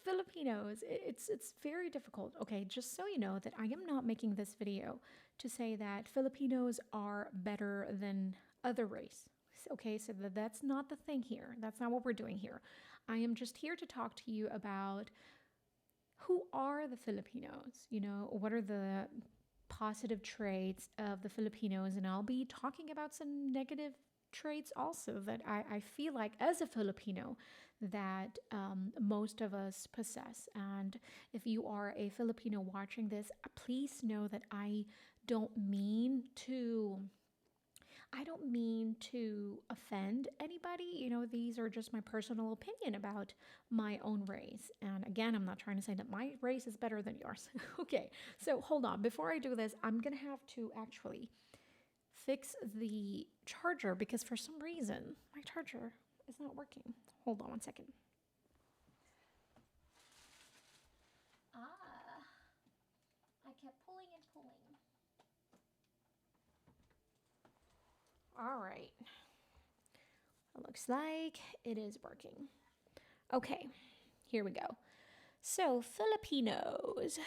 Filipinos, it's very difficult. Okay, just so you know that I am not making this video to say that Filipinos are better than other race. Okay, so that's not the thing here. That's not what we're doing here. I am just here to talk to you about who are the Filipinos? What are the positive traits of the Filipinos? And I'll be talking about some negative traits also that I feel like as a Filipino that most of us possess. And if you are a Filipino watching this, please know that I don't mean to offend anybody. These are just my personal opinion about my own race. And again, I'm not trying to say that my race is better than yours. Okay, so hold on. Before I do this, I'm going to have to actually fix the charger because for some reason my charger is not working. Hold on one second. I kept pulling and pulling. All right. It looks like it is working. Okay, here we go. So, Filipinos.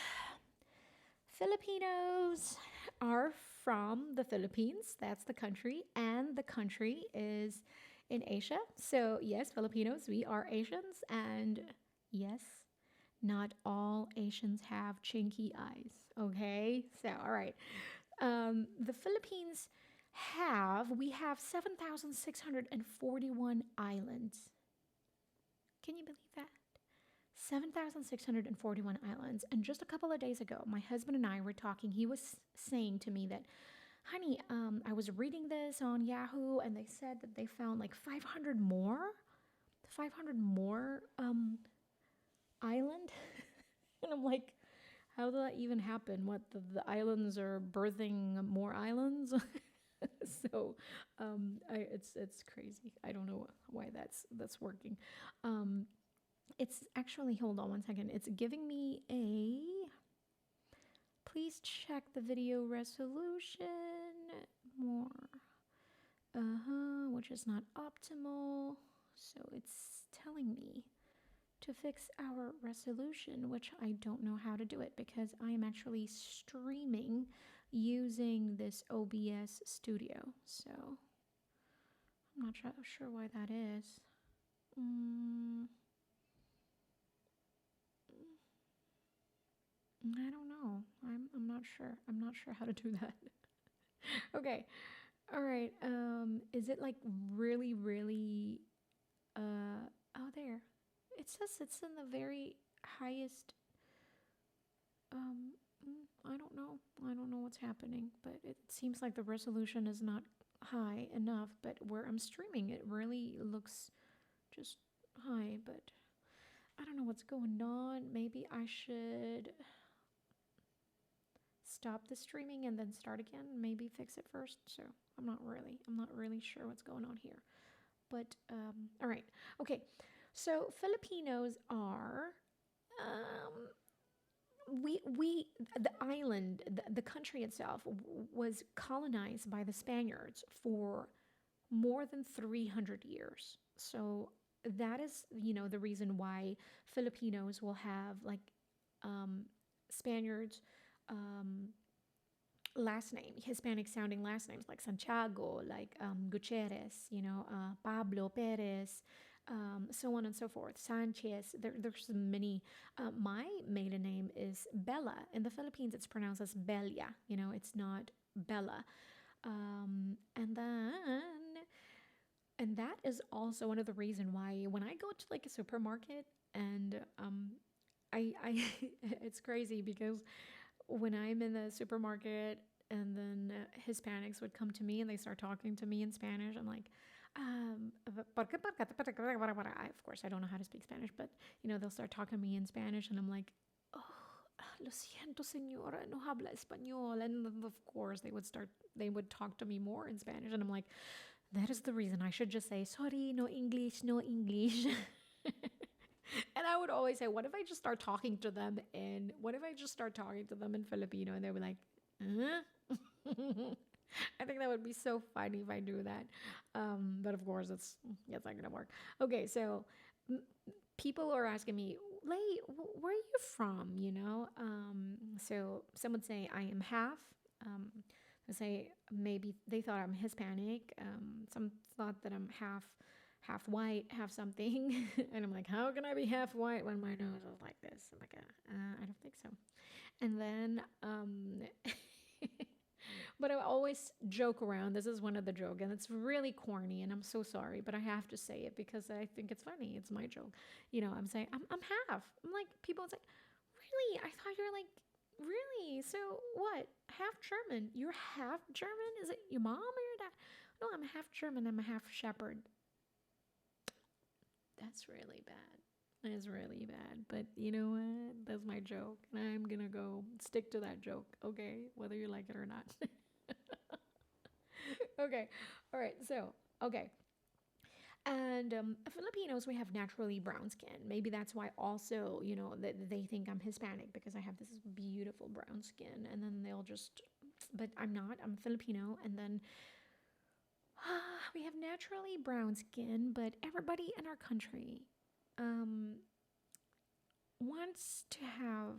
Filipinos are from the Philippines. That's the country. And the country is in Asia. So, yes, Filipinos, we are Asians. And yes, not all Asians have chinky eyes. Okay? So, all right. The Philippines we have 7,641 islands. Can you believe that? 7,641 islands. And just a couple of days ago, my husband and I were talking. He was saying to me that, honey, I was reading this on Yahoo and they said that they found like 500 more island. And I'm like, how did that even happen? What, the islands are birthing more islands? So it's crazy. I don't know why that's working. It's actually, hold on one second. It's giving me please check the video resolution more. Which is not optimal. So it's telling me to fix our resolution, which I don't know how to do it because I am actually streaming using this OBS studio. So I'm not sure why that is. I don't know. I'm not sure. I'm not sure how to do that. Okay. All right. Is it like really, really oh, there. It says it's in the very highest. I don't know. I don't know what's happening, but it seems like the resolution is not high enough. But where I'm streaming, it really looks just high. But I don't know what's going on. Maybe I should stop the streaming and then start again. Maybe fix it first. So I'm not really sure what's going on here. But all right. Okay. So Filipinos are the island, the country itself was colonized by the Spaniards for more than 300 years. So that is, the reason why Filipinos will have like Spaniards last name, Hispanic sounding last names like Santiago, like Gutierrez, Pablo, Perez, so on and so forth. Sanchez, there's many. My maiden name is Bella. In the Philippines, it's pronounced as Belia. It's not Bella. And that is also one of the reasons why when I go to like a supermarket and I it's crazy because when I'm in the supermarket and then Hispanics would come to me and they start talking to me in Spanish, I'm like, of course, I don't know how to speak Spanish, but, they'll start talking to me in Spanish and I'm like, oh, lo siento, señora, no habla español. And of course, they would talk to me more in Spanish. And I'm like, that is the reason I should just say, sorry, no English, no English. And I would always say, what if I just start talking to them in Filipino? And they were like, huh? I think that would be so funny if I do that. But of course, it's not going to work. Okay, so people are asking me, Lay, where are you from? So some would say I am half. Um, they say maybe they thought I'm Hispanic. Some thought that I'm half white, half something. And I'm like, how can I be half white when my nose is like this? I'm like, I don't think so. And then, but I always joke around. This is one of the joke, and it's really corny, and I'm so sorry, but I have to say it because I think it's funny. It's my joke. I'm saying I'm half. I'm like, people would say, really? I thought you were like, really? So what? Half German? You're half German? Is it your mom or your dad? No, I'm half German. I'm a half shepherd. That's really bad. It's really bad. But you know what? That's my joke. And I'm going to go stick to that joke, okay? Whether you like it or not. Okay. All right. So, okay. And Filipinos, we have naturally brown skin. Maybe that's why also, that they think I'm Hispanic because I have this beautiful brown skin. And then they'll just, but I'm not. I'm Filipino. And then we have naturally brown skin, but everybody in our country um, wants to have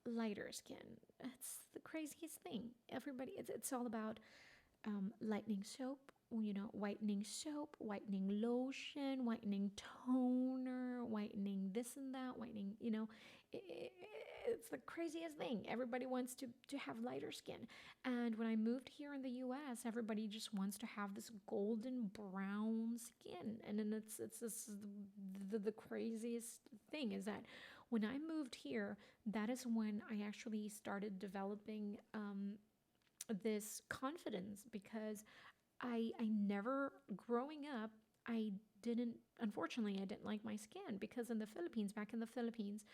lighter skin. It's the craziest thing. Everybody, it's all about lightening soap, whitening soap, whitening lotion, whitening toner, whitening this and that, whitening, it's the craziest thing. Everybody wants to have lighter skin. And when I moved here in the US, everybody just wants to have this golden brown skin. And then it's this the craziest thing is that when I moved here, that is when I actually started developing this confidence because I never, growing up, I didn't, unfortunately, I didn't like my skin because in the Philippines, back in the Philippines,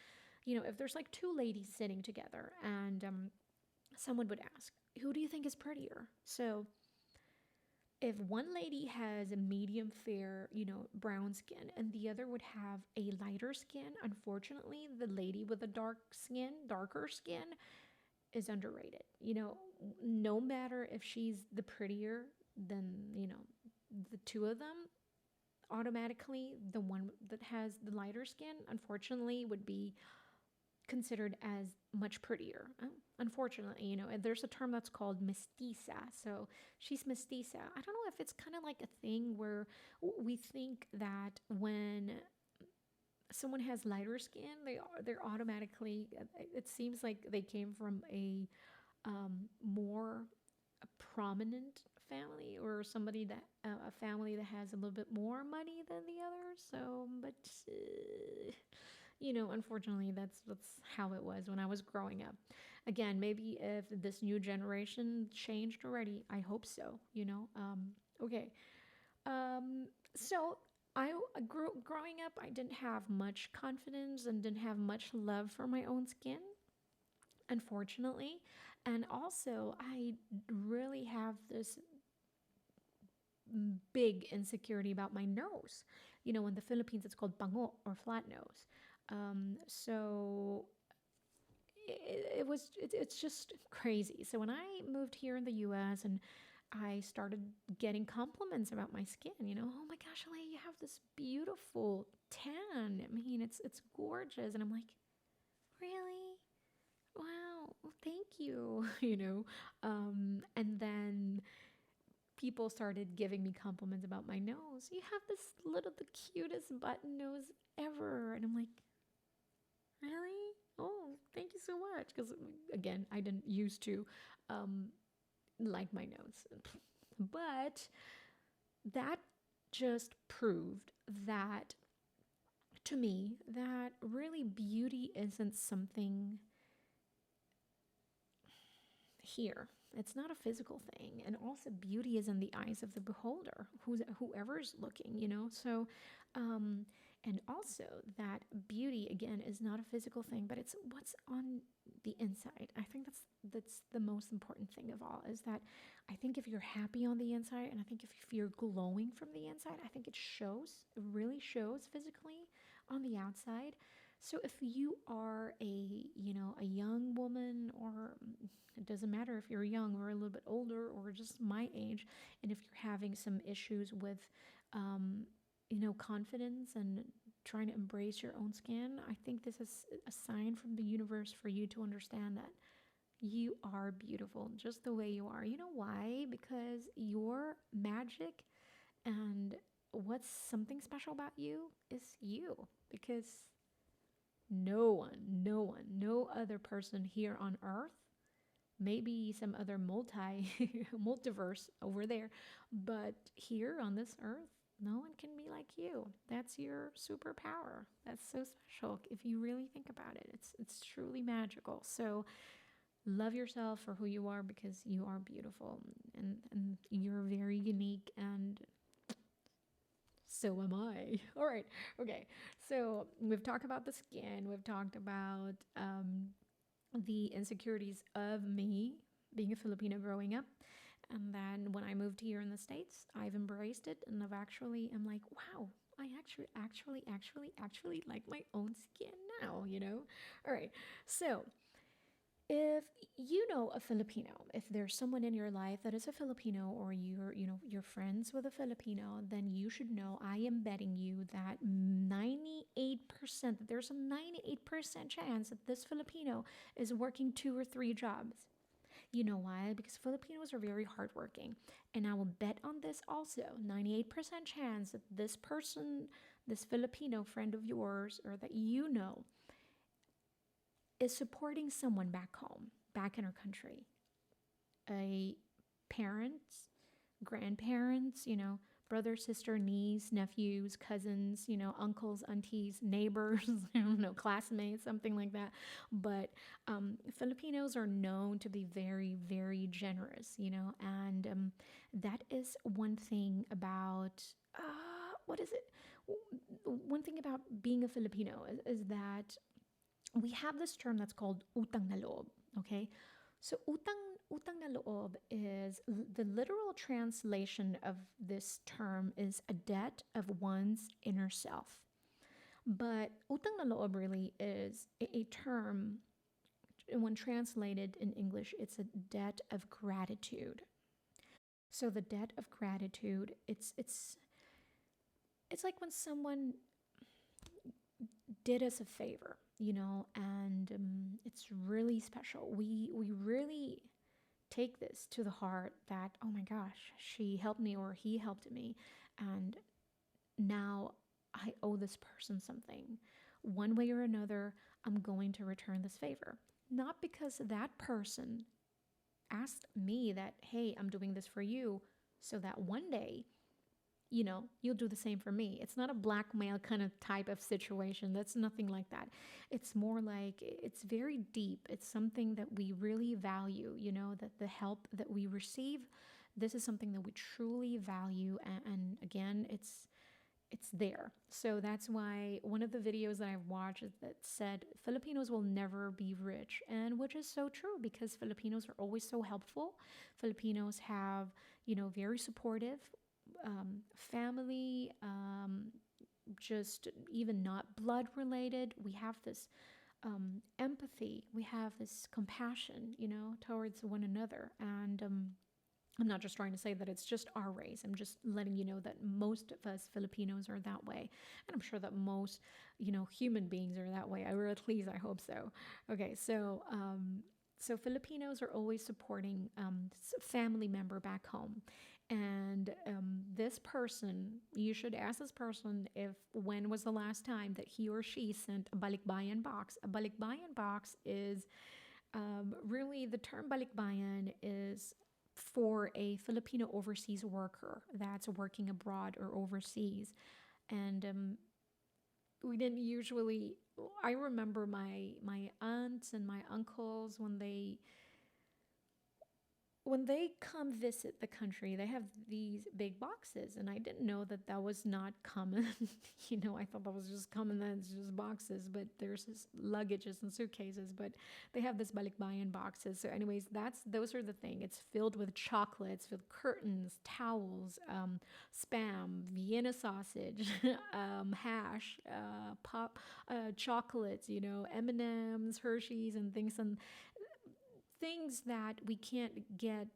if there's like two ladies sitting together and someone would ask, who do you think is prettier? So if one lady has a medium fair, brown skin, and the other would have a lighter skin, unfortunately, the lady with the darker skin, is underrated. No matter if she's the prettier, then, the two of them, automatically, the one that has the lighter skin, unfortunately, would be considered as much prettier. Unfortunately, and there's a term that's called mestiza. So she's mestiza. I don't know if it's kind of like a thing where we think that when someone has lighter skin, they're automatically. It seems like they came from a more prominent family or somebody that a family that has a little bit more money than the others. So, but unfortunately, that's how it was when I was growing up. Again, maybe if this new generation changed already, I hope so. Okay. So I growing up, I didn't have much confidence and didn't have much love for my own skin, unfortunately. And also, I really have this big insecurity about my nose. In the Philippines, it's called bango or flat nose. So it's just crazy. So when I moved here in the U.S. and I started getting compliments about my skin, oh my gosh, Lhey, you have this beautiful tan. I mean, it's gorgeous, and I'm like, really? Wow, well, thank you. And then people started giving me compliments about my nose. You have this the cutest button nose ever, and I'm like, really? Oh, thank you so much. Because again, I didn't used to like my nose, but that just proved that to me that really beauty isn't something here. It's not a physical thing, and also beauty is in the eyes of the beholder, whoever's looking. So, and also that beauty again is not a physical thing, but it's what's on the inside. I think that's the most important thing of all. Is that I think if you're happy on the inside, and I think if you're glowing from the inside, I think it shows. It really shows physically on the outside. So if you are a young woman, or it doesn't matter if you're young or a little bit older or just my age, and if you're having some issues with confidence and trying to embrace your own skin, I think this is a sign from the universe for you to understand that you are beautiful just the way you are. You know why? Because your magic and what's something special about you is you. Because no other person here on earth, maybe some other multiverse over there, but here on this earth, no one can be like you. That's your superpower. That's so special if you really think about it. It's truly magical. So love yourself for who you are because you are beautiful and you're very unique, and so am I. All right. Okay. So we've talked about the skin. We've talked about the insecurities of me being a Filipino growing up. And then when I moved here in the States, I've embraced it, and I'm like, wow, I actually like my own skin now, you know? All right. So if you know a Filipino, if there's someone in your life that is a Filipino, or you're friends with a Filipino, then you should know, I am betting you that 98%, that there's a 98% chance that this Filipino is working 2 or 3 jobs. You know why? Because Filipinos are very hardworking. And I will bet on this also, 98% chance that this person, this Filipino friend of yours, or that you know, is supporting someone back home, back in our country. A parents, grandparents, brother, sister, niece, nephews, cousins, uncles, aunties, neighbors, I don't know, classmates, something like that. But Filipinos are known to be very, very generous, and that is one thing about, what is it? One thing about being a Filipino is that we have this term that's called utang na loob, okay? So utang na loob is the literal translation of this term is a debt of one's inner self. But utang na loob really is a term, when translated in English, it's a debt of gratitude. So the debt of gratitude, it's like when someone did us a favor, and it's really special. We really take this to the heart that, oh my gosh, she helped me or he helped me, and now I owe this person something. One way or another, I'm going to return this favor. Not because that person asked me that, hey, I'm doing this for you, so that one day you'll do the same for me. It's not a blackmail kind of type of situation. That's nothing like that. It's more like, it's very deep. It's something that we really value, that the help that we receive, this is something that we truly value. And again, it's there. So that's why one of the videos that I've watched that said Filipinos will never be rich, and which is so true, because Filipinos are always so helpful. Filipinos have, very supportive family, just even not blood related. We have this empathy, we have this compassion, towards one another. And I'm not just trying to say that it's just our race. I'm just letting you know that most of us Filipinos are that way. And I'm sure that most, human beings are that way, or at least I hope so. Okay, so Filipinos are always supporting family member back home. And this person, you should ask this person when was the last time that he or she sent a balikbayan box. A balikbayan box is really, the term balikbayan is for a Filipino overseas worker that's working abroad or overseas. And we didn't usually, I remember my aunts and my uncles, when they come visit the country, they have these big boxes, and I didn't know that was not common. I thought that was just common, that it's just boxes, but there's this luggages and suitcases, but they have this balikbayan boxes. So anyways, those are the thing. It's filled with chocolates, with curtains, towels, Spam, Vienna sausage, hash, pop, chocolates, M&Ms, Hershey's, and things that we can't get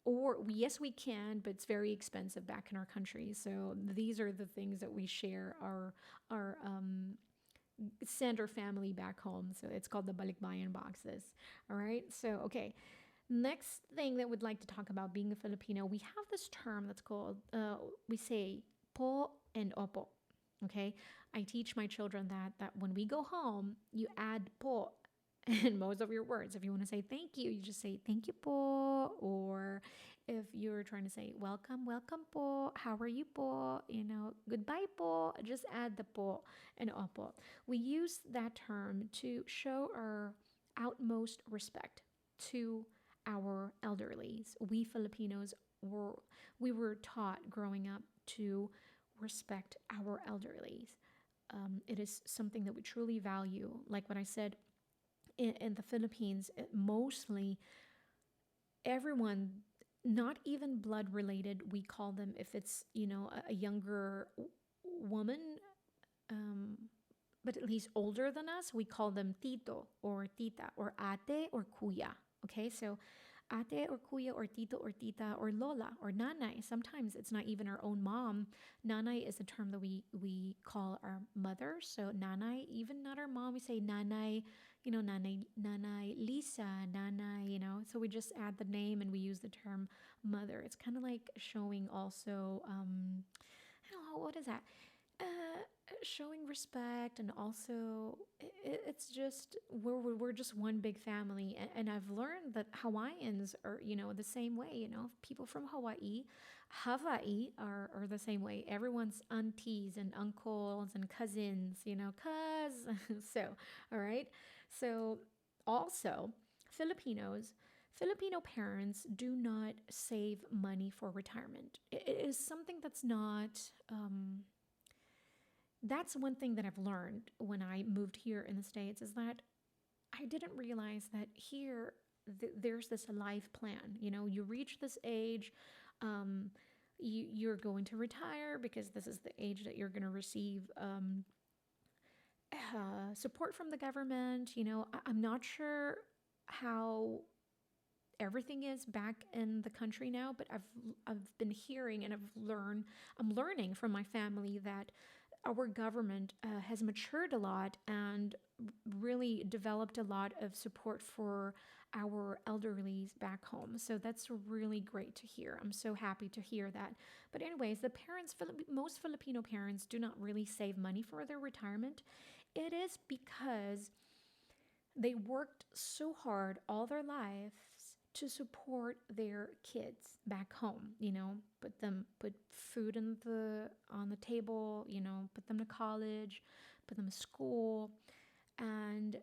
or yes, we can, but it's very expensive back in our country. So these are the things that we share our send our family back home. So it's called the balikbayan boxes. All right. So okay, next thing that we'd like to talk about being a Filipino, we have this term that's called we say po and opo. Okay, I teach my children that when we go home, you add po in most of your words. If you want to say thank you, you just say thank you po. Or if you're trying to say welcome, welcome po, how are you po, goodbye po, just add the po and opo. We use that term to show our utmost respect to our elderlies. We Filipinos were taught growing up to respect our elderlies. It is something that we truly value. Like what I said, in the Philippines, mostly everyone, not even blood related, we call them, if it's, a younger woman, um, but at least older than us, we call them tito or tita or ate or kuya. Okay, so ate or kuya or tito or tita or lola or nanay. Sometimes it's not even our own mom. Nanay is a term that we call our mother. So nanay, even not our mom, we say nanay, nanay Lisa, nanay, So we just add the name and we use the term mother. It's kind of like showing also, I don't know, what is that? Showing respect, and also it's just we're just one big family. And I've learned that Hawaiians are the same way. People from Hawaii are the same way. Everyone's aunties and uncles and cousins, cuz. So all right, so also Filipino parents do not save money for retirement. It is something that's not that's one thing that I've learned when I moved here in the States, is that I didn't realize that here there's this life plan. You reach this age, you're going to retire because this is the age that you're going to receive support from the government. I'm not sure how everything is back in the country now, but I've been hearing and I'm learning from my family that our government has matured a lot and really developed a lot of support for our elderlies back home. So that's really great to hear. I'm so happy to hear that. But anyways, most Filipino parents do not really save money for their retirement. It is because they worked so hard all their lives to support their kids back home, put food on the table, put them to college, put them to school. And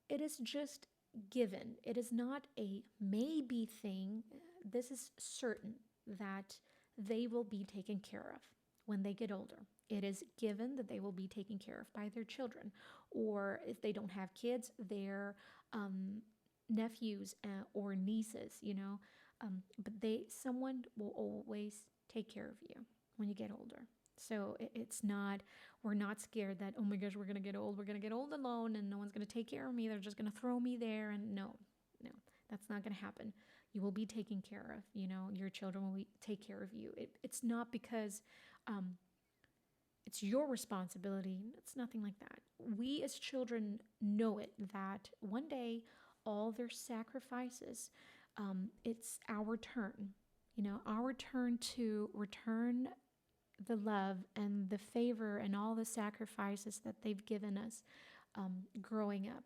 it is just given. It is not a maybe thing. This is certain that they will be taken care of when they get older. It is given that they will be taken care of by their children, or if they don't have kids, their nephews or nieces, but someone will always take care of you when you get older. So it's not, we're not scared that, oh my gosh, we're going to get old alone and no one's going to take care of me. They're just going to throw me there. And no, that's not going to happen. You will be taken care of, your children will take care of you. It's not because it's your responsibility. It's nothing like that. We as children know it, that one day all their sacrifices, it's our turn, our turn to return the love and the favor and all the sacrifices that they've given us growing up.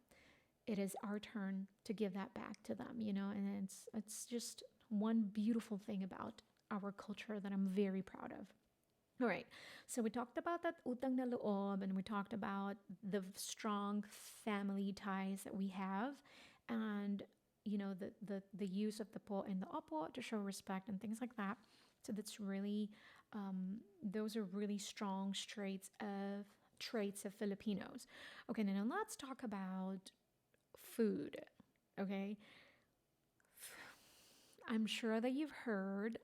It is our turn to give that back to them, and it's just one beautiful thing about our culture that I'm very proud of. All right, so we talked about that utang na loob, and we talked about the strong family ties that we have, and the use of the po and the opo to show respect and things like that. So that's really those are really strong traits of Filipinos. Okay, now let's talk about food. Okay, I'm sure that you've heard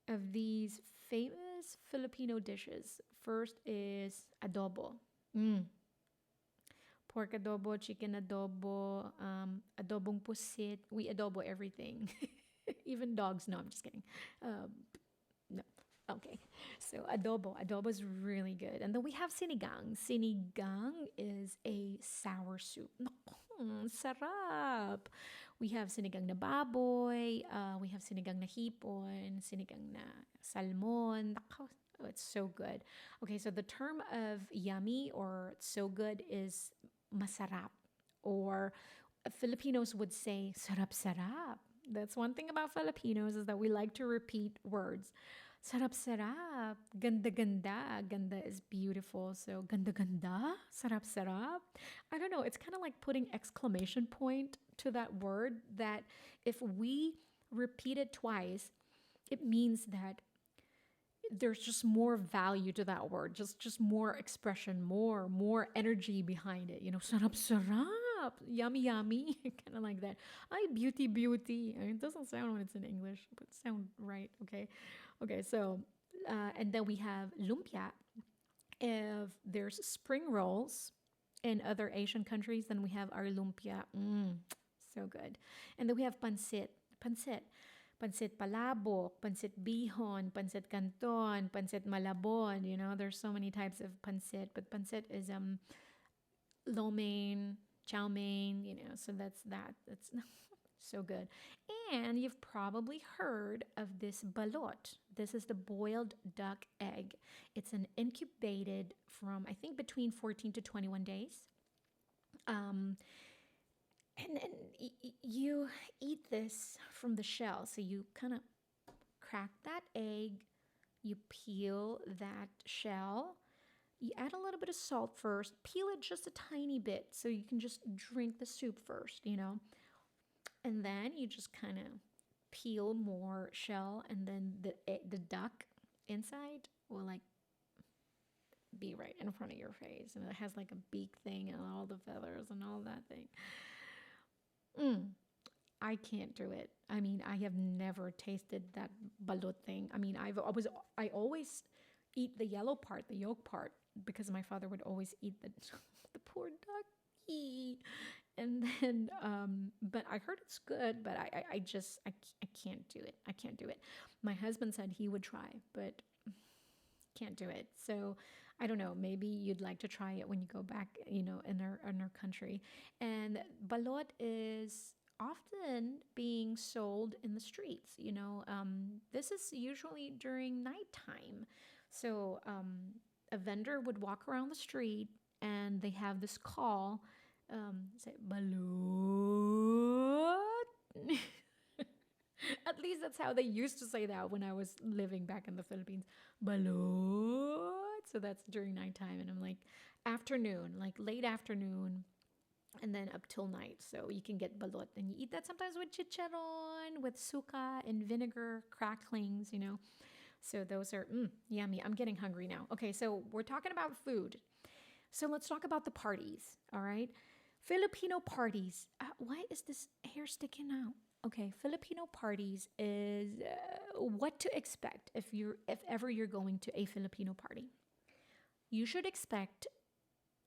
of these famous Filipino dishes. First is adobo. Pork adobo, chicken adobo, adobong pusit. We adobo everything. Even dogs. No, I'm just kidding. No. Okay. So adobo. Adobo is really good. And then we have sinigang. Sinigang is a sour soup. Naku, sarap. We have sinigang na baboy. We have sinigang na hipon. Sinigang na salmon. Naku, oh, it's so good. Okay, so the term of yummy or so good is masarap. Or Filipinos would say sarap sarap. That's one thing about Filipinos is that we like to repeat words. Sarap sarap. Ganda ganda. Ganda is beautiful. So ganda ganda. Sarap sarap. I don't know. It's kind of like putting exclamation point to that word that if we repeat it twice, it means that there's just more value to that word, just more expression, more energy behind it. Sarap sarap, yummy yummy, kind of like that. I beauty beauty. I mean, it doesn't sound when it's in English, but it sound right. Okay. So, and then we have lumpia. If there's spring rolls in other Asian countries, then we have our lumpia. So good. And then we have pancit. Pancit palabok, pancit bihon, pancit canton, pancit malabon. There's so many types of pancit, but pancit is lo mein, chow mein. So that's that. That's so good. And you've probably heard of this balot. This is the boiled duck egg. It's an incubated from I think between 14 to 21 days. Um, and then you eat this from the shell. So you kind of crack that egg, you peel that shell, you add a little bit of salt first, peel it just a tiny bit so you can just drink the soup first. And then you just kind of peel more shell, and then the duck inside will like be right in front of your face, and it has like a beak thing and all the feathers and all that thing. I can't do it. I mean, I have never tasted that balut thing. I mean, I always eat the yellow part, the yolk part, because my father would always eat the the poor ducky. And then, but I heard it's good, but I can't do it. I can't do it. My husband said he would try, but can't do it. So I don't know. Maybe you'd like to try it when you go back, in our country. And balot is often being sold in the streets. This is usually during nighttime. So a vendor would walk around the street, and they have this call, say balut. At least that's how they used to say that when I was living back in the Philippines. Balut. So that's during nighttime, and I'm like afternoon, like late afternoon, and then up till night. So you can get balut, and you eat that sometimes with chicharon, with suka and vinegar cracklings. So those are yummy. I'm getting hungry now. Okay, so we're talking about food. So let's talk about the parties. All right, Filipino parties. Why is this hair sticking out? Okay, Filipino parties is what to expect if ever you're going to a Filipino party. You should expect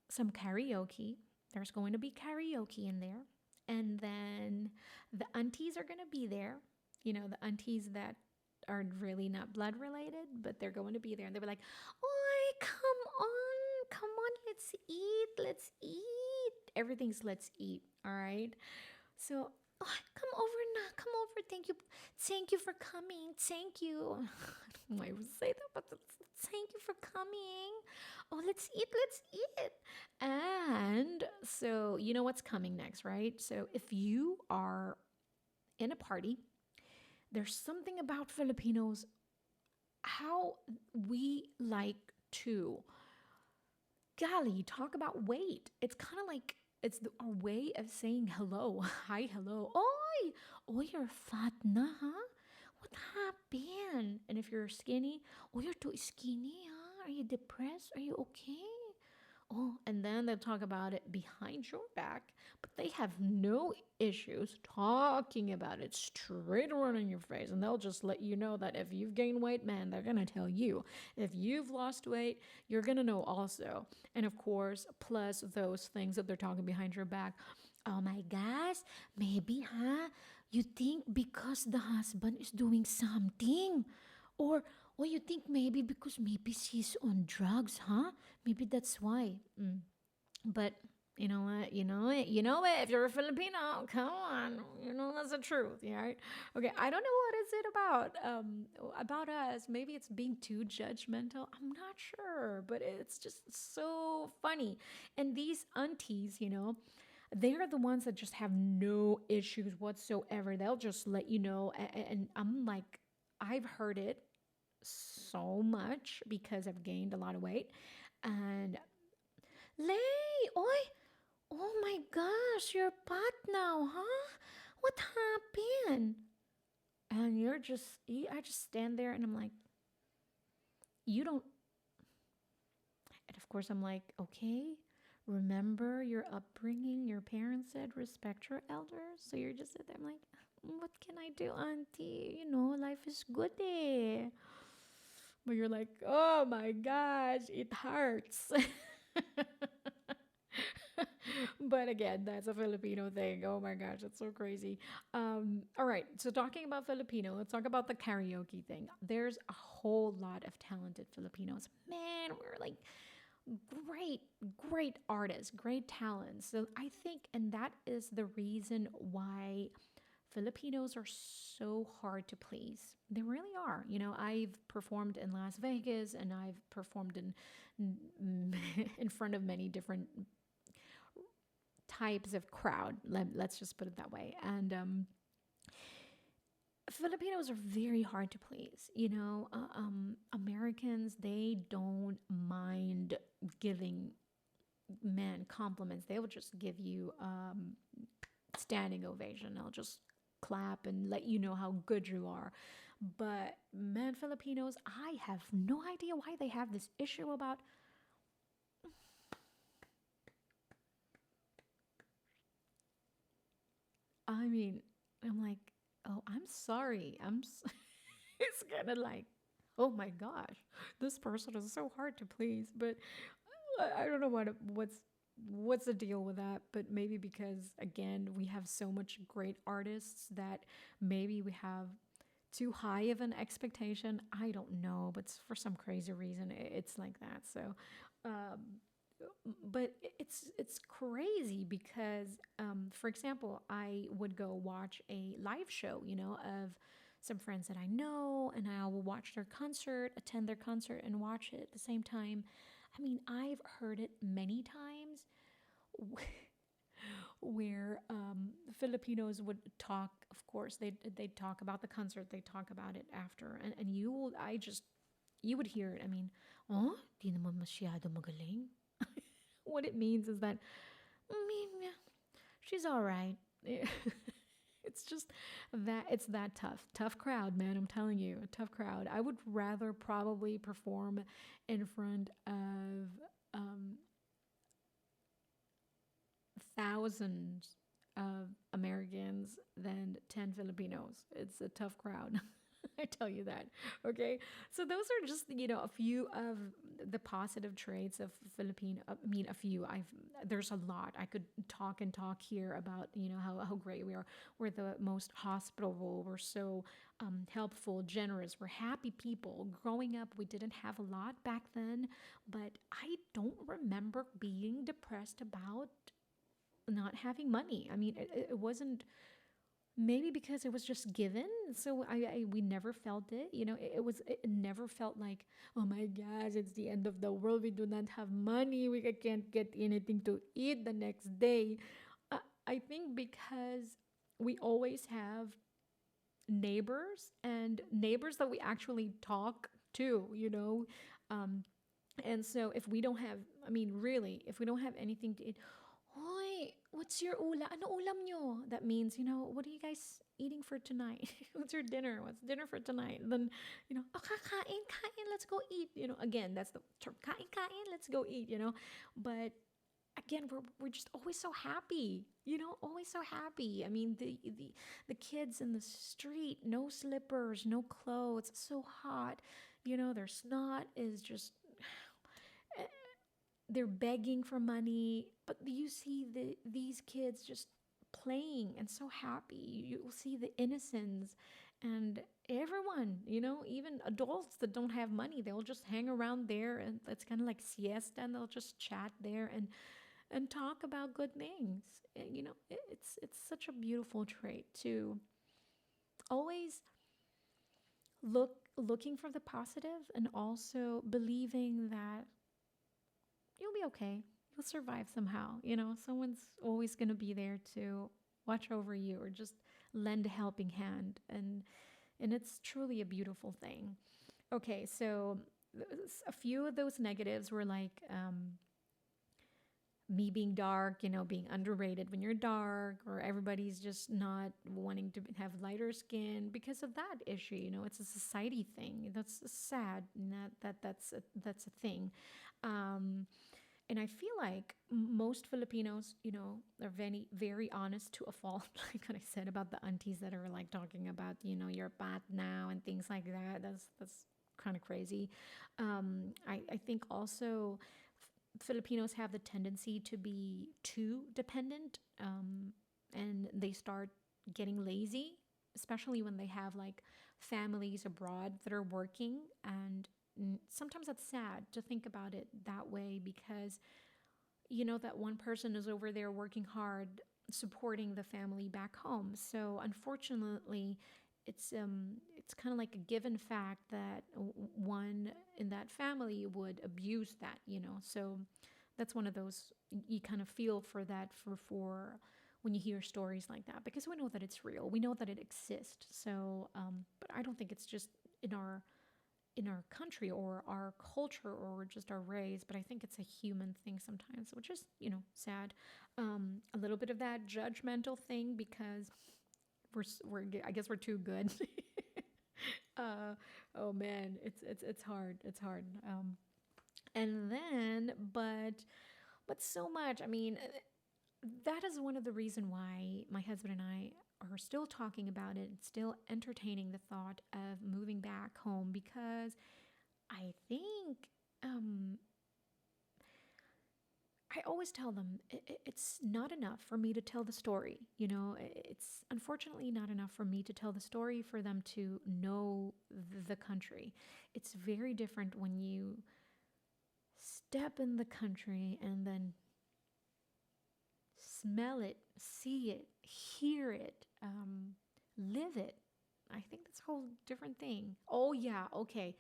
some karaoke. There's going to be karaoke in there. And then the aunties are going to be there. The aunties that are really not blood related, but they're going to be there. And they'll be like, "Oi, come on, let's eat. Everything's let's eat, all right? So, oh, come over now, come over. Thank you for coming. Thank you." I don't know why I would say that, but thank you for coming. Oh, let's eat. And so, you know what's coming next, right? So, if you are in a party, there's something about Filipinos, how we like to, golly, talk about wait. It's kind of like our way of saying hello. Hi, hello. Oi, you're fat na, huh? What happened? And if you're skinny, you're too skinny, huh? Are you depressed? Are you okay? Oh, and then they'll talk about it behind your back, but they have no issues talking about it straight around in your face. And they'll just let you know that if you've gained weight, man, they're going to tell you. If you've lost weight, you're going to know also. And of course, plus those things that they're talking behind your back. Oh my gosh, maybe, huh? You think because the husband is doing something? Or you think maybe because maybe she's on drugs, huh? Maybe that's why. But you know what? You know what? If you're a Filipino, come on. You know that's the truth, yeah, right? Okay, I don't know what is it about us. Maybe it's being too judgmental. I'm not sure, but it's just so funny. And these aunties, they're the ones that just have no issues whatsoever. They'll just let you know. And I'm like, I've heard it so much because I've gained a lot of weight. And Lay, oi, oh my gosh, you're fat now, huh? What happened? And I just stand there and I'm like, you don't. And of course, I'm like, okay, remember your upbringing. Your parents said respect your elders. So you're just sit there. I'm like, what can I do, auntie? Life is good there. But you're like, oh my gosh, it hurts. But again, that's a Filipino thing. Oh my gosh, that's so crazy. All right, so talking about Filipino, let's talk about the karaoke thing. There's a whole lot of talented Filipinos. Man, we're like great, great artists, great talents. So I think, and that is the reason why Filipinos are so hard to please. They really are. I've performed in Las Vegas and I've performed in front of many different types of crowd. Let's just put it that way. And Filipinos are very hard to please. Americans, they don't mind giving men compliments. They will just give you standing ovation. They'll just clap and let you know how good you are. But man, Filipinos, I have no idea why they have this issue about. I mean, I'm like, oh, I'm sorry. It's kind of like, oh my gosh, this person is so hard to please. But I don't know what's the deal with that. But maybe because again, we have so much great artists that maybe we have too high of an expectation. I don't know, but for some crazy reason, it's like that. So, um, but it's crazy because, for example, I would go watch a live show, of some friends that I know, and I will watch their concert, attend their concert, and watch it at the same time. I mean, I've heard it many times where Filipinos would talk. Of course, they'd talk about the concert. They talk about it after, and you would hear it. I mean, oh, di naman masyado magaling. What it means is that, I mean, yeah, she's all right. It's just that it's that tough crowd, man. I'm telling you, a tough crowd. I would rather probably perform in front of um, thousands of Americans than 10 Filipinos. It's a tough crowd. I tell you that. Okay. So those are just, a few of the positive traits of Filipino. I mean, a few. There's a lot. I could talk and talk here about, how great we are. We're the most hospitable. We're so helpful, generous. We're happy people. Growing up, we didn't have a lot back then, but I don't remember being depressed about not having money. I mean, it wasn't, maybe because it was just given, so we never felt it. It never felt like, oh my gosh, it's the end of the world, we do not have money, we can't get anything to eat the next day. I think because we always have neighbors, and neighbors that we actually talk to, and so if we don't have, I mean, really, if we don't have anything to eat, Oi, what what's your ula? Ano ulam nyo? That means, what are you guys eating for tonight? What's your dinner? What's dinner for tonight? And then, oh, kakain, kain, let's go eat. Again, that's the term, kain, kain, let's go eat, But again, we're just always so happy, always so happy. I mean, the kids in the street, no slippers, no clothes, so hot, their snot is just they're begging for money, but you see these kids just playing and so happy. You will see the innocence and everyone, even adults that don't have money, they'll just hang around there and it's kind of like siesta and they'll just chat there and talk about good things. It's such a beautiful trait to always looking for the positive and also believing that you'll be okay. You'll survive somehow. Someone's always going to be there to watch over you or just lend a helping hand. And it's truly a beautiful thing. Okay, so a few of those negatives were like me being dark, being underrated when you're dark, or everybody's just not wanting to have lighter skin because of that issue. It's a society thing. That's sad. That's a thing. And I feel like most Filipinos, are very, very honest to a fault. Like what I said about the aunties that are like talking about, you're bad now and things like that. That's kind of crazy. I think also Filipinos have the tendency to be too dependent, and they start getting lazy, especially when they have like families abroad that are working. And sometimes that's sad to think about it that way because that one person is over there working hard supporting the family back home. So unfortunately, it's kind of like a given fact that one in that family would abuse that, so that's one of those you kind of feel for that for when you hear stories like that, because we know that it's real, we know that it exists. So but I don't think it's just in our country or our culture or just our race, but I think it's a human thing sometimes, which is sad. A little bit of that judgmental thing because we're I guess we're too good. Oh man, it's hard. It's hard. And then, but so much. I mean, that is one of the reason why my husband and I are still talking about it, still entertaining the thought of moving back home, because I think I always tell them it's not enough for me to tell the story. It's unfortunately not enough for me to tell the story for them to know the country. It's very different when you step in the country and then smell it, see it, hear it, live it. I think that's a whole different thing. Oh, yeah, okay.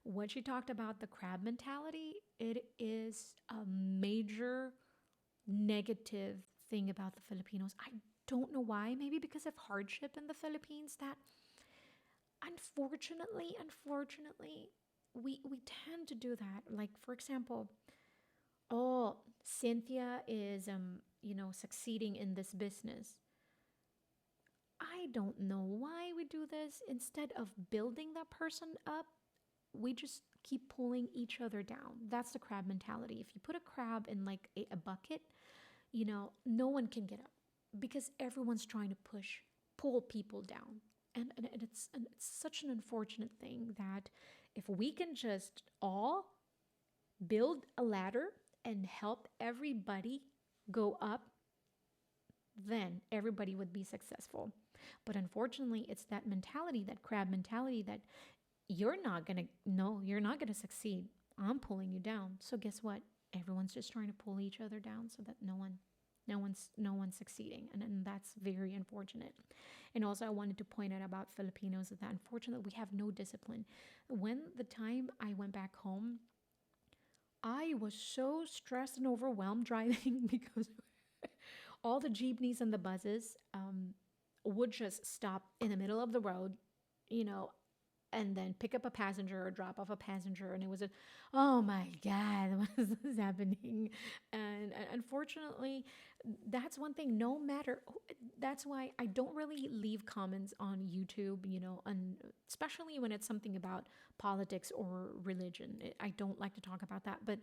When she talked about the crab mentality, it is a major negative thing about the Filipinos. I don't know why. Maybe because of hardship in the Philippines that unfortunately, we tend to do that. Like, for example, oh, Cynthia is succeeding in this business. I don't know why we do this. Instead of building that person up, we just keep pulling each other down. That's the crab mentality. If you put a crab in like a bucket, no one can get up because everyone's trying to pull people down. And it's such an unfortunate thing that if we can just all build a ladder and help everybody go up, then everybody would be successful. But unfortunately, it's that mentality, that crab mentality, that you're not gonna succeed. I'm pulling you down. So guess what? Everyone's just trying to pull each other down so that no one's succeeding, and that's very unfortunate. And also, I wanted to point out about Filipinos that unfortunately we have no discipline. When the time I went back home, I was so stressed and overwhelmed driving because all the jeepneys and the buses would just stop in the middle of the road, you know, and then pick up a passenger or drop off a passenger, and it was a, oh my god, what is this happening? And unfortunately, that's one thing. No matter, that's why I don't really leave comments on YouTube, especially when it's something about politics or religion. I don't like to talk about that, but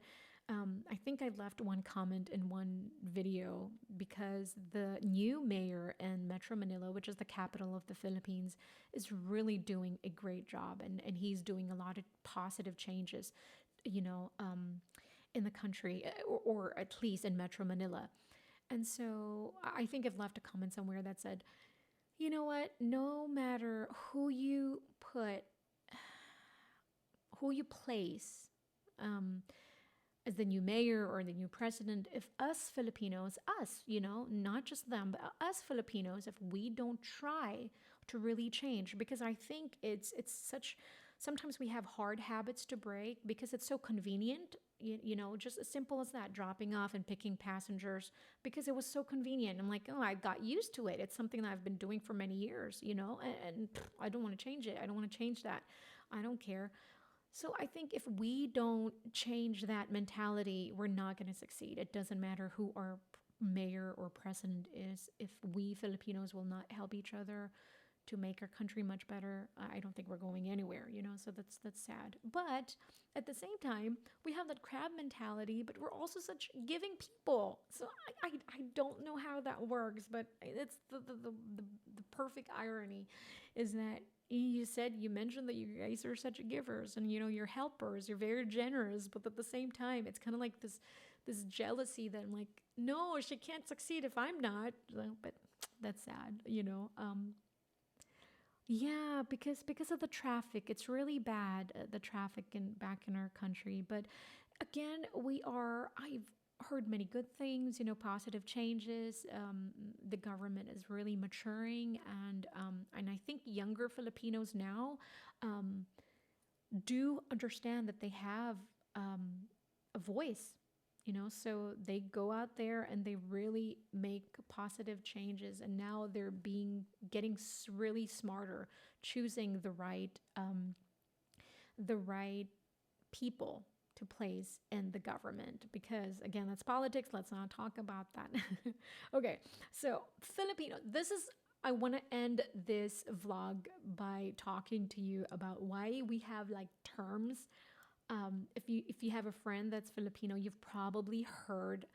I think I left one comment in one video because the new mayor in Metro Manila, which is the capital of the Philippines, is really doing a great job, and he's doing a lot of positive changes, you know, um, in the country, or at least in Metro Manila. And so I think I've left a comment somewhere that said, you know what, no matter who you place, um, as the new mayor or the new president, if us Filipinos, us, not just them, but us Filipinos, if we don't try to really change, because I think it's such, sometimes we have hard habits to break because it's so convenient. Just as simple as that, dropping off and picking passengers because it was so convenient. I'm like, oh, I got used to it. It's something that I've been doing for many years, and I don't want to change it. I don't want to change that. I don't care. So I think if we don't change that mentality, we're not going to succeed. It doesn't matter who our mayor or president is. If we Filipinos will not help each other to make our country much better, I don't think we're going anywhere, So that's sad. But at the same time, we have that crab mentality, but we're also such giving people. So I don't know how that works, but it's the perfect irony is that you mentioned that you guys are such givers, and you're helpers, you're very generous, but at the same time it's kind of like this jealousy that I'm like, no, she can't succeed if I'm not. But that's sad. Yeah, because of the traffic, it's really bad, the traffic back in our country. But again, I've heard many good things, positive changes. The government is really maturing, and I think younger Filipinos now um, do understand that they have a voice. So they go out there and they really make positive changes, and now they're getting really smarter, choosing the right people to place in the government, because again, that's politics. Let's not talk about that. Okay, so Filipino, I want to end this vlog by talking to you about why we have like terms. If you have a friend that's Filipino, you've probably heard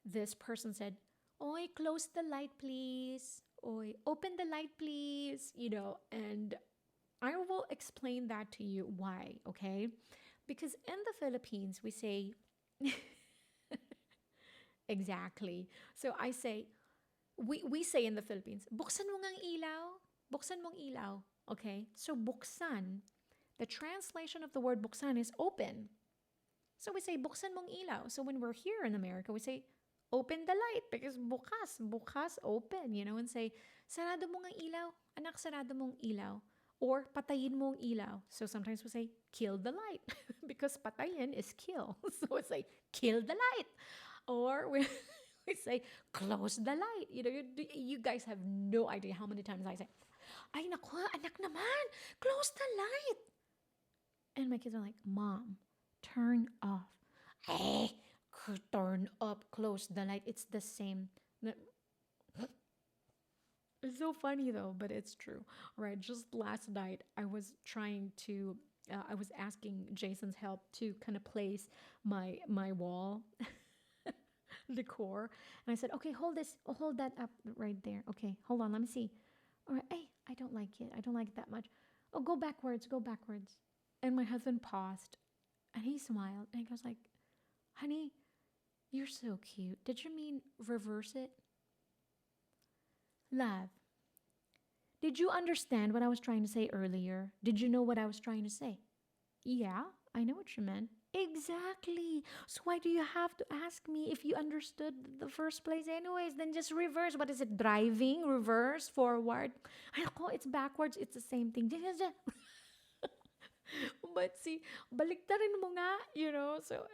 this person said, "Oi, close the light, please. Oi, open the light, please." And I will explain that to you why, okay? Because in the Philippines, we say, exactly. So we say in the Philippines, buksan mo ngang ilaw, buksan mong ilaw. Okay? So buksan, the translation of the word buksan is open. So we say buksan mong ilaw. So when we're here in America, we say open the light because bukas, open, and say sarado mo ngang ilaw, anak sarado mong ilaw. Or patayin mo ang ilaw. So sometimes we say, kill the light because patayin is kill. So we say, kill the light. Or we say, close the light. You guys have no idea how many times I say, ay naku, anak naman, close the light. And my kids are like, Mom, turn off. Eh, turn up, close the light. It's the same. It's so funny though, but it's true. All right, just last night I was I was asking Jason's help to kind of place my wall decor, and I said, okay, hold that up right there. Okay, hold on, let me see. All right, hey, I don't like it. I don't like it that much. Oh, go backwards, go backwards. And my husband paused, and he smiled, and he goes like, honey, you're so cute. Did you mean reverse it? Love, did you understand what I was trying to say earlier? Did you know what I was trying to say? Yeah, I know what you meant. Exactly. So why do you have to ask me if you understood the first place anyways? Then just reverse. What is it? Driving, reverse, forward. Ay, nako, it's backwards. It's the same thing. But see, baliktarin mo nga, So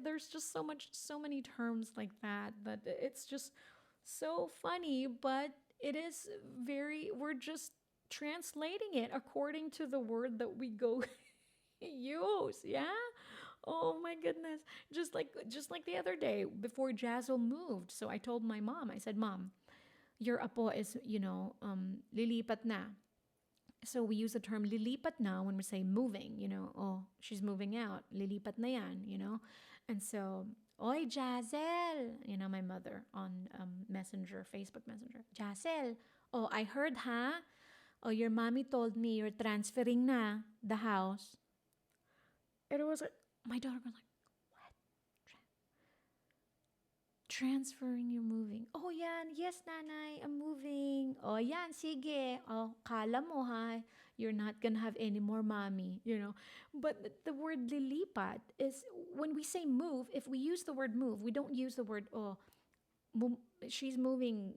there's just so many terms like that it's just so funny, but it is we're just translating it according to the word that we go use. Yeah. Oh my goodness. Just like the other day before Jazzle moved. So I told my mom, I said, Mom, your apo is, lilipat na. So we use the term lilipat na when we say moving, oh, she's moving out, lilipat na yan. And so, Oy, Jazel, my mother on Messenger, Facebook Messenger. Jazel, oh, I heard, ha? Oh, your mommy told me you're transferring na the house. And it was like, my daughter was like, what? Transferring, you're moving. Oh, yan. Yes, nanay, I'm moving. Oh, yan, sige. Oh, kala mo ha, you're not gonna have any more mommy. But the word lilipat is, when we say move, if we use the word move, we don't use the word, oh, she's moving,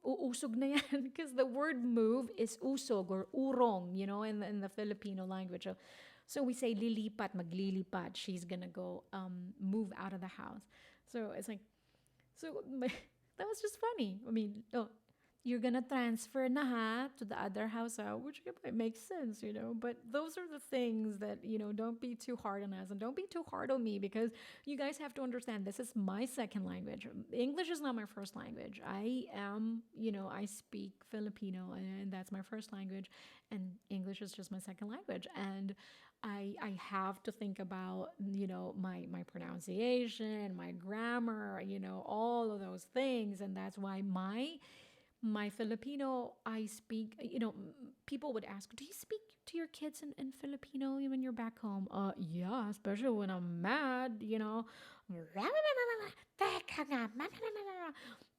usog na yan. Because the word move is usog or urong, in the Filipino language. So we say lilipat, maglilipat. She's gonna go move out of the house. So it's like, that was just funny. I mean, oh, you're gonna transfer na ha to the other house out, which makes sense, But those are the things that, don't be too hard on us and don't be too hard on me, because you guys have to understand this is my second language. English is not my first language. I am, I speak Filipino and that's my first language, and English is just my second language. And I have to think about, my pronunciation, my grammar, all of those things. And that's why my Filipino, I speak, people would ask, do you speak to your kids in Filipino when you're back home? Yeah, especially when I'm mad,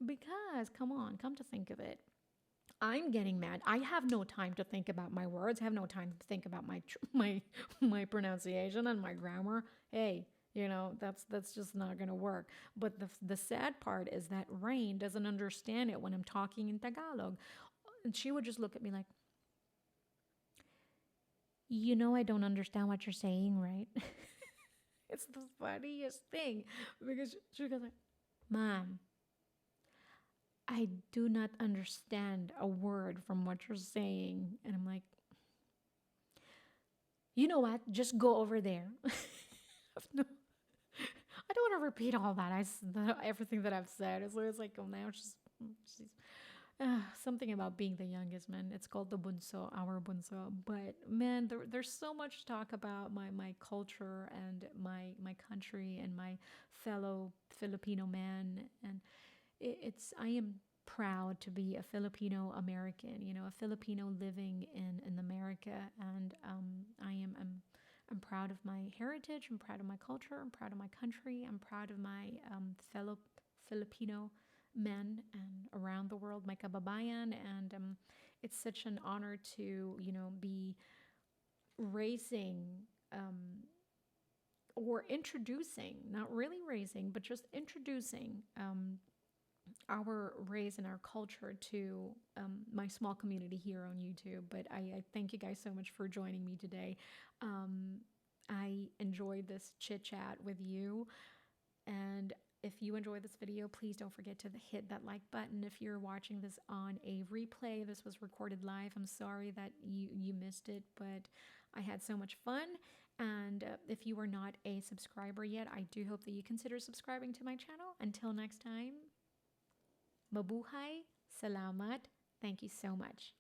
because come to think of it, I'm getting mad. I have no time to think about my words. I have no time to think about my pronunciation and my grammar. Hey, that's just not gonna work. But the sad part is that Rain doesn't understand it when I'm talking in Tagalog, and she would just look at me like, I don't understand what you're saying, right? It's the funniest thing, because she goes like, Mom, I do not understand a word from what you're saying. And I'm like, you know what? Just go over there. No, I don't want to repeat all that. Everything that I've said. So it's like, oh, now she's something about being the youngest, man. It's called the bunso, our bunso. But man, there's so much to talk about my culture and my country and my fellow Filipino man. And I am proud to be a Filipino-American, a Filipino living in America. And I'm proud of my heritage. I'm proud of my culture. I'm proud of my country. I'm proud of my fellow Filipino men and around the world, my kababayan. And it's such an honor to, be raising or introducing, not really raising, but just introducing our race and our culture to my small community here on YouTube. But I thank you guys so much for joining me today. I enjoyed this chit chat with you. And if you enjoyed this video, please don't forget to hit that like button. If you're watching this on a replay, this was recorded live. I'm sorry that you missed it, but I had so much fun. And if you are not a subscriber yet, I do hope that you consider subscribing to my channel. Until next time, mabuhay, salamat, thank you so much.